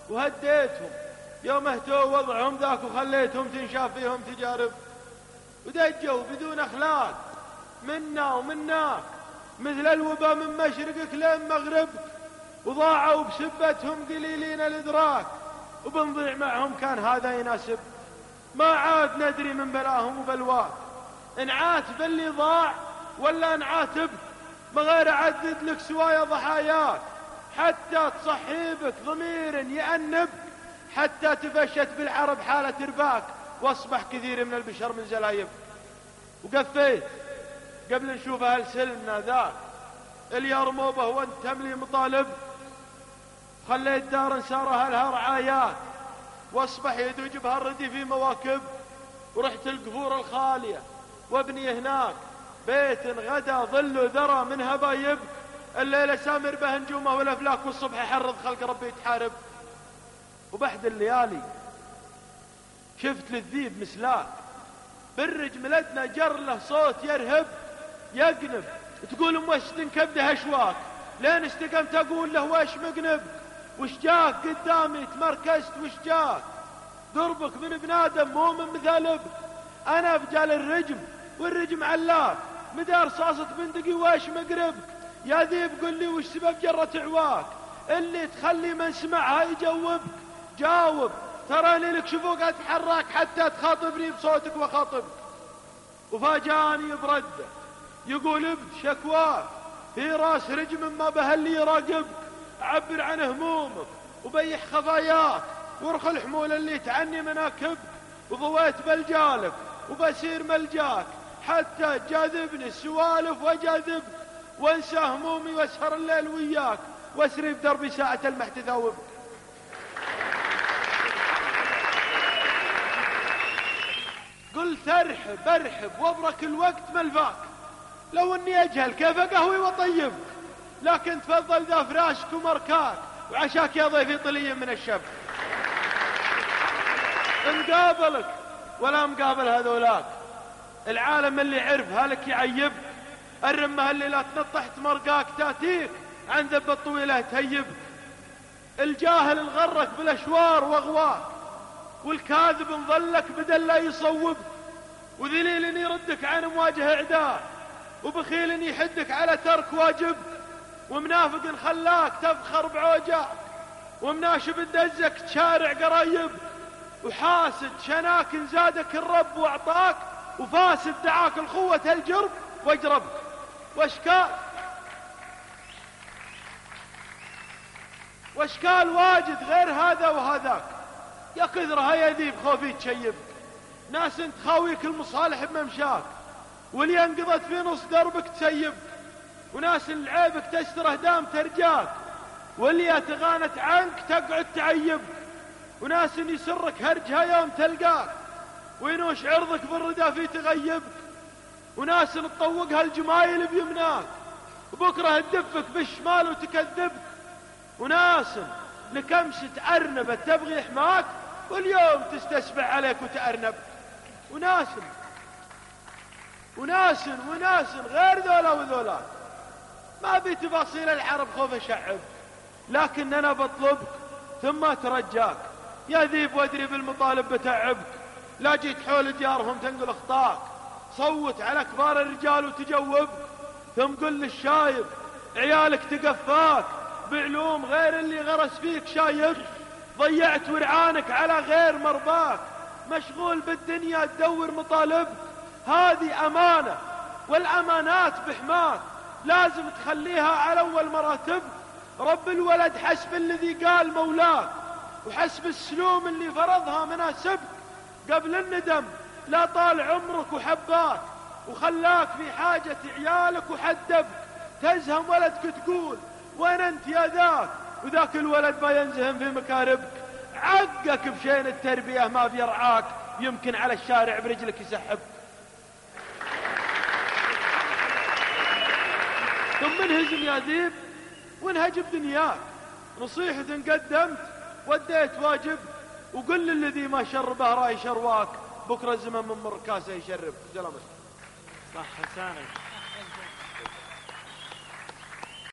وهديتهم يوم اهتوا وضعهم ذاك وخليتهم تنشاف فيهم تجارب، ودجوا بدون أخلاق منا ومناك مثل الوبا من مشرقك لين مغربك، وضاعوا بسبتهم قليلين الإدراك، وبنضيع معهم كان هذا يناسب. ما عاد ندري من بلاهم وبلواك، نعاتب اللي ضاع ولا نعاتب ما غير أعدد لك سوايا ضحاياك، حتى تصحيبك ضمير يأنب، حتى تفشت بالعرب حالة رباك، واصبح كثير من البشر من زلايب. وقفيت قبل نشوف أهل سلمنا ذاك اللي يرموا به وانت تملي مطالب، خليت دار سارها لها رعايات، واصبح يدوج بها الردي في مواكب، ورحت القفور الخالية وابني هناك بيت غدا ظل ذرى من هبايب، الليلة سامر به نجومه والأفلاك، والصبح يحرض خلق ربي يتحارب. وبحد الليالي شفت للذيب مسلاك بالرج ملدنا جر له صوت يرهب يقنب، تقول موشد كبده اشواك، لين استقمت اقول له وش مقنب، وش جاك قدامي تمركزت وش جاك، ضربك من بنادم مو من مثالب، انا بجال الرجم والرجم علاك، مدار صاصة بندقي وش مقربك، يا ذيب قل لي وش سبب جرة عواك اللي تخلي من سمعها يجاوبك، جاوب تراني لك شفوق اتحرك حتى تخاطبني بصوتك وخاطبك. وفاجاني برده يقول ابد شكواك في راس رجم ما به اللي يراقبك، عبر عن همومك وبيح خفاياك، وارخل حمول اللي تعني مناكبك، وضويت بلجالك وبسير ملجاك حتى جاذبني السوالف وجاذبك، وانسى همومي واسهر الليل وياك، واسري بدربي ساعة المحت ثاوبك. قلت ارحب وابرك الوقت ملفاك، لو اني اجهل كيف اقهوي واطيب، لكن تفضل ذا فراشك ومركاك، وعشاك يا ضيفي طلي من الشب. مقابلك ولا مقابل هذولاك، العالم اللي عرف هلك يعيب، الرمه اللي لا تنطحت مرقاك تاتيك عن ذب الطويلة تهيب، الجاهل انغرك بالاشوار واغواك، والكاذب انظلك بدل لا يصوب، وذليل يردك عن مواجهة اعداء، وبخيل يحدك على ترك واجب، ومنافق خلاك تفخر بعوجاك، ومناشب دزك تشارع قرايب، وحاسد شناك زادك الرب واعطاك، وفاسد دعاك الخوة الجرب واجربك. واشكال واجد غير هذا وهذاك، يا كثرها يا ذيب خوفي تشيبك، ناس تخاويك المصالح بممشاك، واللي انقضت في نص دربك تسيبك، وناس العيبك تستره دام ترجاك، واللي تغانت عنك تقعد تعيبك، وناس يسرك هرجها يوم تلقاك، وينوش عرضك بالردى في تغيبك، وناس تطوقها الجمايل بيمناك، وبكره تدفك بالشمال وتكذبك، وناس لكمشة أرنبت تبغي حماك، واليوم تستسبع عليك وتأرنب. وناس غير ذولا وذولا، ما بي تفاصيل العرب خوف شعب، لكن أنا بطلبك ثم أترجاك يا ذيب، وادري بالمطالب بتعبك، لا جيت حول ديارهم تنقل اخطاك، صوت على كبار الرجال وتجوبك، ثم قل للشايب عيالك تقفاك بعلوم غير اللي غرس فيك شايب، ضيعت ورعانك على غير مرضاك، مشغول بالدنيا تدور مطالب، هذه أمانة والأمانات بحماك، لازم تخليها على أول مراتب، رب الولد حسب الذي قال مولاك، وحسب السلوم اللي فرضها مناسبك، قبل الندم لا طال عمرك وحباك، وخلاك في حاجة عيالك وحدبك، تزهم ولدك تقول وين انت يا ذاك، وذاك الولد ما ينزهم في مكاربك، عقك بشين التربية ما بيرعاك، يمكن على الشارع برجلك يسحبك. ثم انهزم يا ذيب وانهج بدنياك، نصيحة قدمت وديت واجب، وقل للذي ما شربه راي شرواك، بكرة الزمن من مركاسه يشرب. سلامتك. صح لسانك.